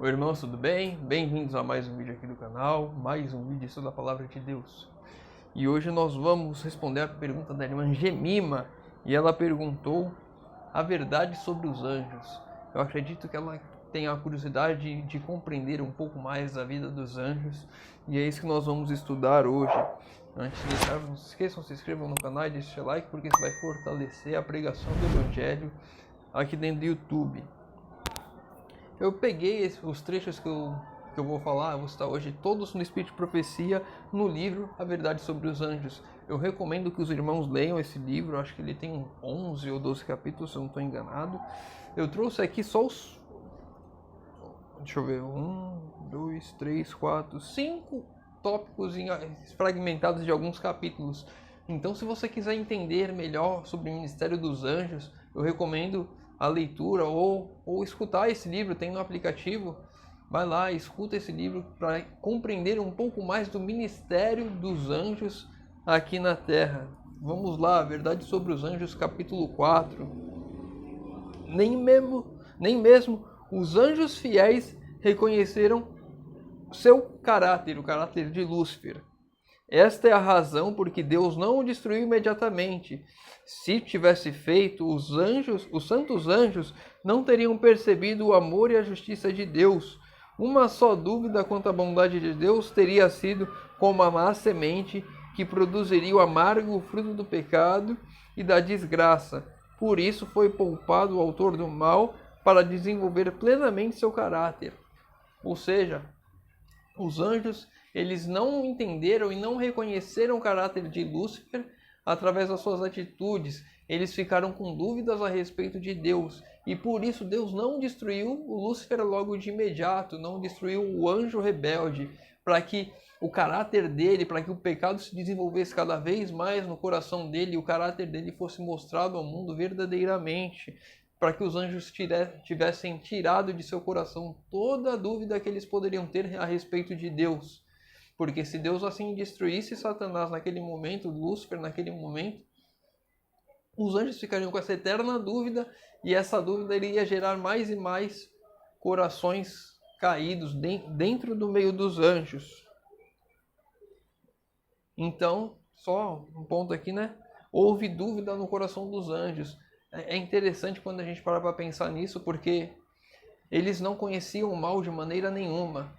Oi irmãos, tudo bem? Bem-vindos a mais um vídeo aqui do canal, mais um vídeo sobre a Palavra de Deus. E hoje nós vamos responder a pergunta da irmã Gemima, e ela perguntou a verdade sobre os anjos. Eu acredito que ela tenha a curiosidade de compreender um pouco mais a vida dos anjos, e é isso que nós vamos estudar hoje. Antes de iniciar, não se esqueçam, se inscrevam no canal e deixem o like, porque isso vai fortalecer a pregação do Evangelho aqui dentro do YouTube. Eu peguei os trechos que eu vou falar, vou citar hoje, todos no Espírito de Profecia, no livro A Verdade sobre os Anjos. Eu recomendo que os irmãos leiam esse livro, acho que ele tem 11 ou 12 capítulos, se eu não estou enganado. Eu trouxe aqui só os... Deixa eu ver, 1, 2, 3, 4, 5 tópicos fragmentados de alguns capítulos. Então, se você quiser entender melhor sobre o ministério dos anjos, eu recomendo a leitura ou escutar esse livro, tem no aplicativo. Vai lá, escuta esse livro para compreender um pouco mais do ministério dos anjos aqui na Terra. Vamos lá, Verdade sobre os Anjos, capítulo 4. Nem mesmo os anjos fiéis reconheceram seu caráter, o caráter de Lúcifer. Esta é a razão por que Deus não o destruiu imediatamente. Se tivesse feito, os santos anjos não teriam percebido o amor e a justiça de Deus. Uma só dúvida quanto à bondade de Deus teria sido como a má semente que produziria o amargo fruto do pecado e da desgraça. Por isso foi poupado o autor do mal para desenvolver plenamente seu caráter. Ou seja, os anjos, eles não entenderam e não reconheceram o caráter de Lúcifer através das suas atitudes. Eles ficaram com dúvidas a respeito de Deus. E por isso Deus não destruiu o Lúcifer logo de imediato, não destruiu o anjo rebelde, para que o caráter dele, para que o pecado se desenvolvesse cada vez mais no coração dele e o caráter dele fosse mostrado ao mundo verdadeiramente, para que os anjos tivessem tirado de seu coração toda a dúvida que eles poderiam ter a respeito de Deus. Porque se Deus assim destruísse Satanás naquele momento, Lúcifer naquele momento, os anjos ficariam com essa eterna dúvida, e essa dúvida iria gerar mais e mais corações caídos dentro do meio dos anjos. Então, só um ponto aqui, né? Houve dúvida no coração dos anjos. É interessante quando a gente para pensar nisso, porque eles não conheciam o mal de maneira nenhuma.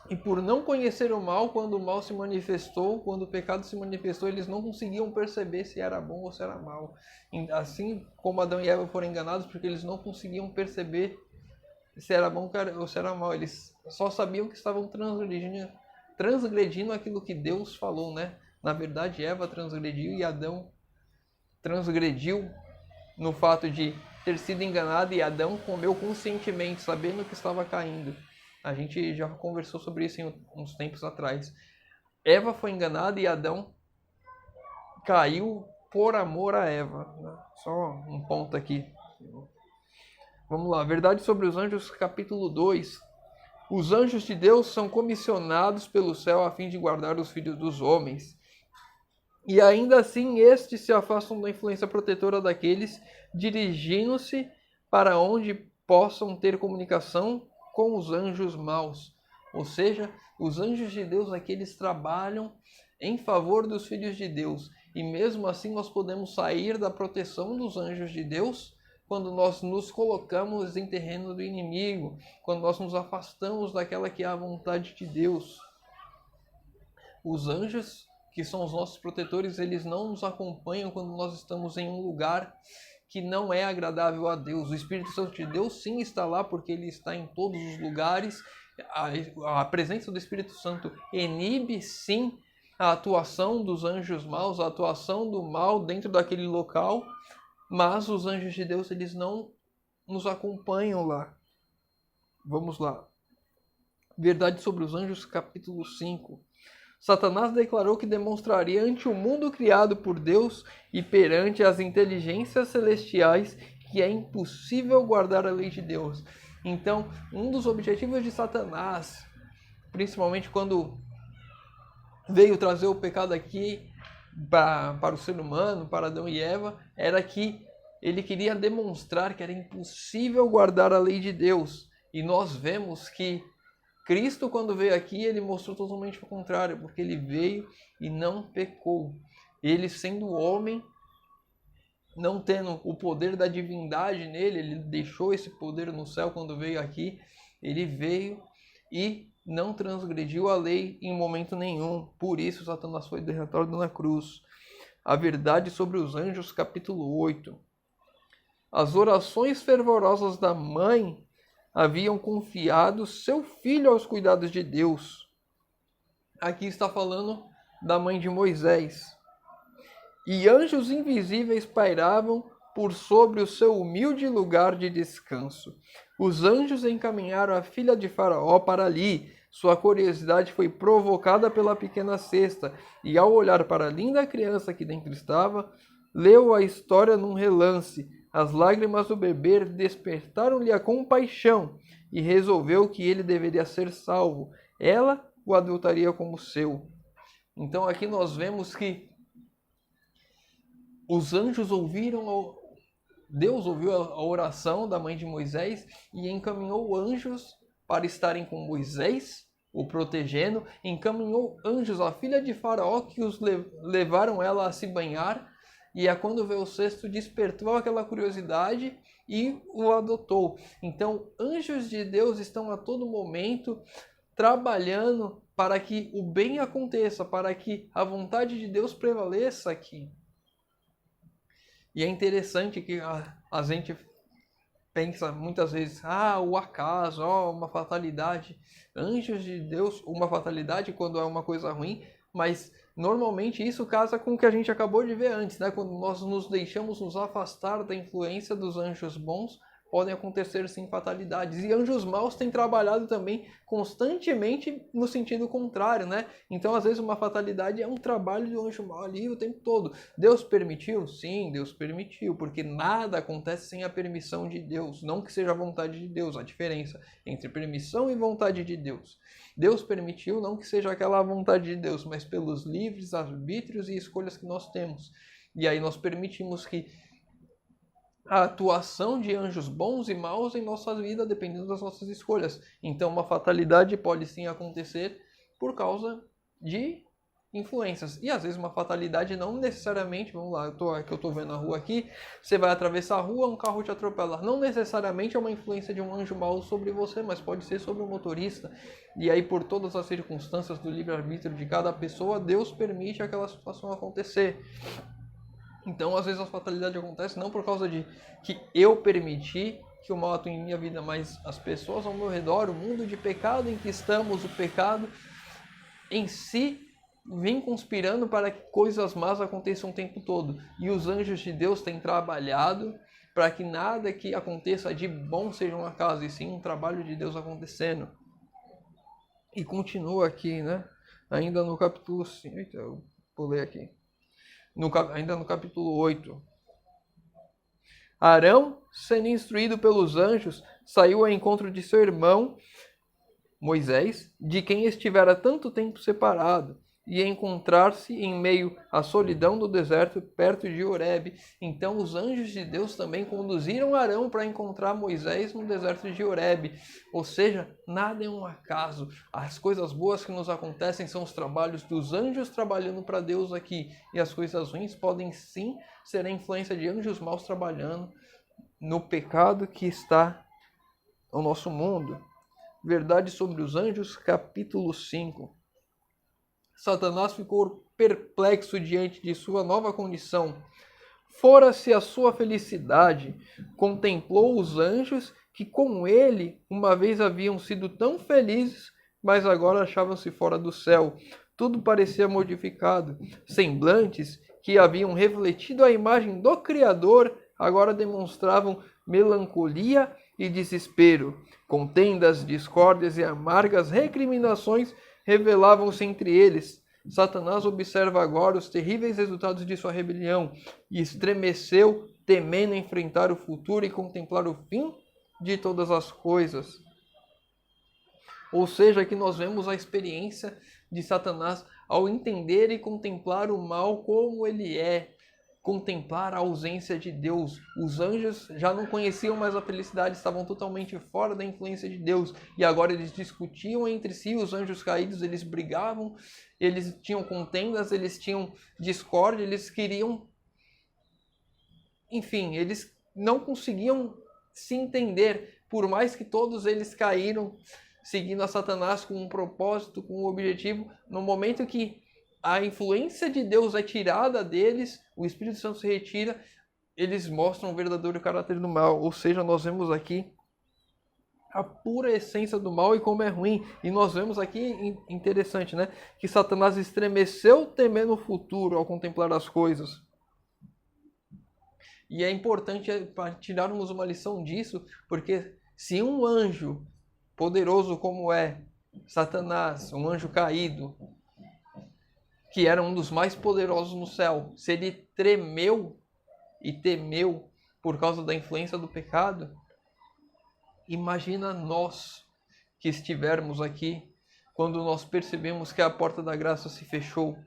E por não conhecer o mal, quando o mal se manifestou, quando o pecado se manifestou, eles não conseguiam perceber se era bom ou se era mal. Assim como Adão e Eva foram enganados, porque eles não conseguiam perceber se era bom ou se era mal. Eles só sabiam que estavam transgredindo aquilo que Deus falou, né? Na verdade, Eva transgrediu e Adão transgrediu no fato de ter sido enganado, e Adão comeu conscientemente, sabendo que estava caindo. A gente já conversou sobre isso em uns tempos atrás. Eva foi enganada e Adão caiu por amor a Eva. Só um ponto aqui. Vamos lá, Verdade sobre os Anjos, capítulo 2. Os anjos de Deus são comissionados pelo céu a fim de guardar os filhos dos homens. E ainda assim estes se afastam da influência protetora daqueles, dirigindo-se para onde possam ter comunicação com os anjos maus. Ou seja, os anjos de Deus aqui, eles trabalham em favor dos filhos de Deus. E mesmo assim nós podemos sair da proteção dos anjos de Deus quando nós nos colocamos em terreno do inimigo, quando nós nos afastamos daquela que é a vontade de Deus. Os anjos, que são os nossos protetores, eles não nos acompanham quando nós estamos em um lugar que não é agradável a Deus. O Espírito Santo de Deus sim está lá, porque ele está em todos os lugares. A presença do Espírito Santo inibe sim a atuação dos anjos maus, a atuação do mal dentro daquele local, mas os anjos de Deus, eles não nos acompanham lá. Vamos lá. Verdade sobre os Anjos, capítulo 5. Satanás declarou que demonstraria ante o mundo criado por Deus e perante as inteligências celestiais que é impossível guardar a lei de Deus. Então, um dos objetivos de Satanás, principalmente quando veio trazer o pecado aqui para o ser humano, para Adão e Eva, era que ele queria demonstrar que era impossível guardar a lei de Deus. E nós vemos que Cristo, quando veio aqui, ele mostrou totalmente o contrário, porque ele veio e não pecou. Ele, sendo homem, não tendo o poder da divindade nele, ele deixou esse poder no céu quando veio aqui. Ele veio e não transgrediu a lei em momento nenhum. Por isso, Satanás foi derrotado na cruz. A verdade sobre os anjos, capítulo 8. As orações fervorosas da mãe haviam confiado seu filho aos cuidados de Deus. Aqui está falando da mãe de Moisés. E anjos invisíveis pairavam por sobre o seu humilde lugar de descanso. Os anjos encaminharam a filha de Faraó para ali. Sua curiosidade foi provocada pela pequena cesta, e ao olhar para a linda criança que dentro estava, leu a história num relance. As lágrimas do bebê despertaram-lhe a compaixão, e resolveu que ele deveria ser salvo. Ela o adotaria como seu. Então aqui nós vemos que os anjos ouviram, Deus ouviu a oração da mãe de Moisés e encaminhou anjos para estarem com Moisés, o protegendo, encaminhou anjos à filha de Faraó que os levaram ela a se banhar, e quando veio o cesto despertou aquela curiosidade e o adotou. Então, anjos de Deus estão a todo momento trabalhando para que o bem aconteça, para que a vontade de Deus prevaleça aqui. E é interessante que a gente pensa muitas vezes, o acaso, uma fatalidade. Anjos de Deus, uma fatalidade quando é uma coisa ruim, mas normalmente isso casa com o que a gente acabou de ver antes, né? Quando nós nos deixamos nos afastar da influência dos anjos bons, podem acontecer sim fatalidades. E anjos maus têm trabalhado também constantemente no sentido contrário, né? Então, às vezes, uma fatalidade é um trabalho de um anjo mau ali o tempo todo. Deus permitiu? Sim, Deus permitiu, porque nada acontece sem a permissão de Deus. Não que seja a vontade de Deus, a diferença entre permissão e vontade de Deus. Deus permitiu, não que seja aquela vontade de Deus, mas pelos livres arbítrios e escolhas que nós temos. E aí nós permitimos que a atuação de anjos bons e maus em nossa vida, dependendo das nossas escolhas. Então, uma fatalidade pode sim acontecer por causa de influências. E às vezes uma fatalidade não necessariamente, vamos lá, eu estou vendo a rua aqui, você vai atravessar a rua, um carro te atropela. Não necessariamente é uma influência de um anjo mau sobre você, mas pode ser sobre o motorista. E aí, por todas as circunstâncias do livre-arbítrio de cada pessoa, Deus permite aquela situação acontecer. Então, às vezes a fatalidade acontece não por causa de que eu permiti que o mal atue em minha vida, mas as pessoas ao meu redor, o mundo de pecado em que estamos, o pecado em si, vem conspirando para que coisas más aconteçam o tempo todo. E os anjos de Deus têm trabalhado para que nada que aconteça de bom seja um acaso, e sim um trabalho de Deus acontecendo. E continua aqui, né? Ainda no capítulo 5, eu pulei aqui. Ainda no capítulo 8. Arão, sendo instruído pelos anjos, saiu ao encontro de seu irmão Moisés, de quem estivera tanto tempo separado, e encontrar-se em meio à solidão do deserto, perto de Horebe. Então os anjos de Deus também conduziram Arão para encontrar Moisés no deserto de Horebe. Ou seja, nada é um acaso. As coisas boas que nos acontecem são os trabalhos dos anjos trabalhando para Deus aqui. E as coisas ruins podem sim ser a influência de anjos maus trabalhando no pecado que está no nosso mundo. Verdade sobre os anjos, capítulo 5. Satanás ficou perplexo diante de sua nova condição. Fora-se a sua felicidade, contemplou os anjos que com ele uma vez haviam sido tão felizes, mas agora achavam-se fora do céu. Tudo parecia modificado. Semblantes que haviam refletido a imagem do Criador agora demonstravam melancolia e desespero. Contendas, discórdias e amargas recriminações revelavam-se entre eles. Satanás observa agora os terríveis resultados de sua rebelião e estremeceu, temendo enfrentar o futuro e contemplar o fim de todas as coisas. Ou seja, aqui nós vemos a experiência de Satanás ao entender e contemplar o mal como ele é. contemplar a ausência de Deus. Os anjos já não conheciam mais a felicidade, estavam totalmente fora da influência de Deus. E agora eles discutiam entre si, os anjos caídos, eles brigavam, eles tinham contendas, eles tinham discórdia, eles queriam... Enfim, eles não conseguiam se entender, por mais que todos eles caíram seguindo a Satanás com um propósito, com um objetivo. No momento que a influência de Deus é tirada deles, o Espírito Santo se retira, eles mostram o verdadeiro caráter do mal. Ou seja, nós vemos aqui a pura essência do mal e como é ruim. E nós vemos aqui, interessante, né? Que Satanás estremeceu temendo o futuro ao contemplar as coisas. E é importante tirarmos uma lição disso, porque se um anjo poderoso como é Satanás, um anjo caído, que era um dos mais poderosos no céu, se ele tremeu e temeu por causa da influência do pecado, imagina nós que estivermos aqui, quando nós percebemos que a porta da graça se fechou,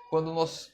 quando nós,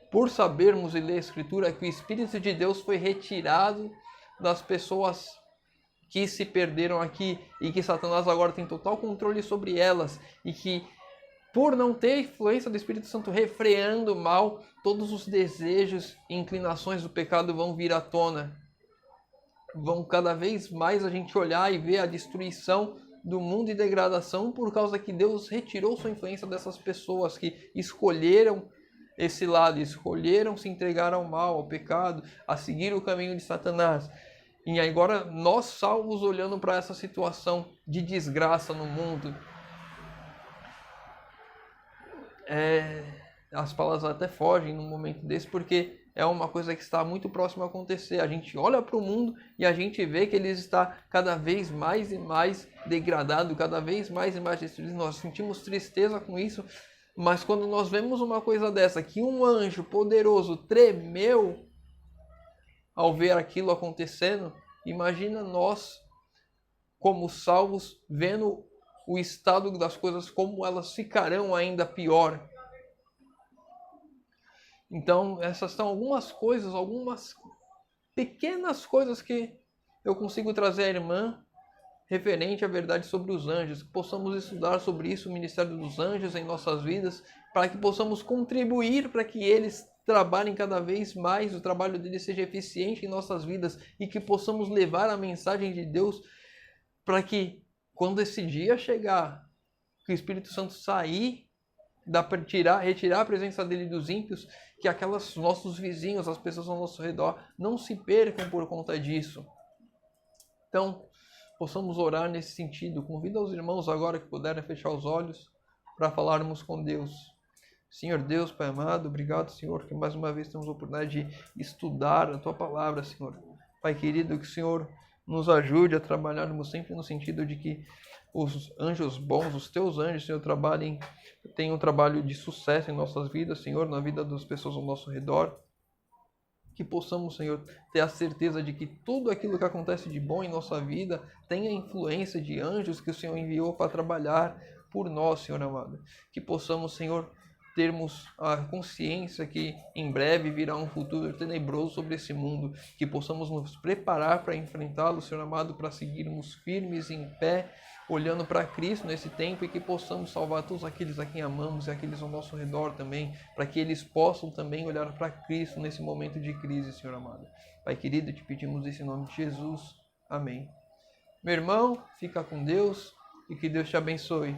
por sabermos e ler a Escritura, que o Espírito de Deus foi retirado das pessoas que se perderam aqui e que Satanás agora tem total controle sobre elas e que, por não ter influência do Espírito Santo refreando o mal, todos os desejos e inclinações do pecado vão vir à tona. Vão cada vez mais a gente olhar e ver a destruição do mundo e degradação por causa que Deus retirou sua influência dessas pessoas que escolheram esse lado, escolheram se entregar ao mal, ao pecado, a seguir o caminho de Satanás. E agora nós salvos olhando para essa situação de desgraça no mundo, as palavras até fogem num momento desse, porque é uma coisa que está muito próxima a acontecer. A gente olha para o mundo e a gente vê que ele está cada vez mais e mais degradado, cada vez mais e mais destruído. Nós sentimos tristeza com isso, mas quando nós vemos uma coisa dessa, que um anjo poderoso tremeu ao ver aquilo acontecendo, imagina nós, como salvos, vendo o estado das coisas, como elas ficarão ainda pior. Então, essas são algumas coisas, algumas pequenas coisas que eu consigo trazer à irmã referente à verdade sobre os anjos, que possamos estudar sobre isso, o ministério dos anjos em nossas vidas, para que possamos contribuir para que eles trabalhem cada vez mais, o trabalho deles seja eficiente em nossas vidas e que possamos levar a mensagem de Deus para que, quando esse dia chegar, que o Espírito Santo sair, retirar a presença dele dos ímpios, que aquelas nossos vizinhos, as pessoas ao nosso redor, não se percam por conta disso. Então, possamos orar nesse sentido. Convido aos irmãos agora que puderem fechar os olhos para falarmos com Deus. Senhor Deus, Pai amado, obrigado, Senhor, que mais uma vez temos a oportunidade de estudar a Tua Palavra, Senhor. Pai querido, que o Senhor nos ajude a trabalharmos sempre no sentido de que os anjos bons, os Teus anjos, Senhor, tenham um trabalho de sucesso em nossas vidas, Senhor, na vida das pessoas ao nosso redor. Que possamos, Senhor, ter a certeza de que tudo aquilo que acontece de bom em nossa vida tem a influência de anjos que o Senhor enviou para trabalhar por nós, Senhor amado. Que possamos, Senhor, termos a consciência que em breve virá um futuro tenebroso sobre esse mundo, que possamos nos preparar para enfrentá-lo, Senhor amado, para seguirmos firmes em pé, olhando para Cristo nesse tempo, e que possamos salvar todos aqueles a quem amamos e aqueles ao nosso redor também, para que eles possam também olhar para Cristo nesse momento de crise, Senhor amado. Pai querido, te pedimos isso em nome de Jesus. Amém. Meu irmão, fica com Deus e que Deus te abençoe.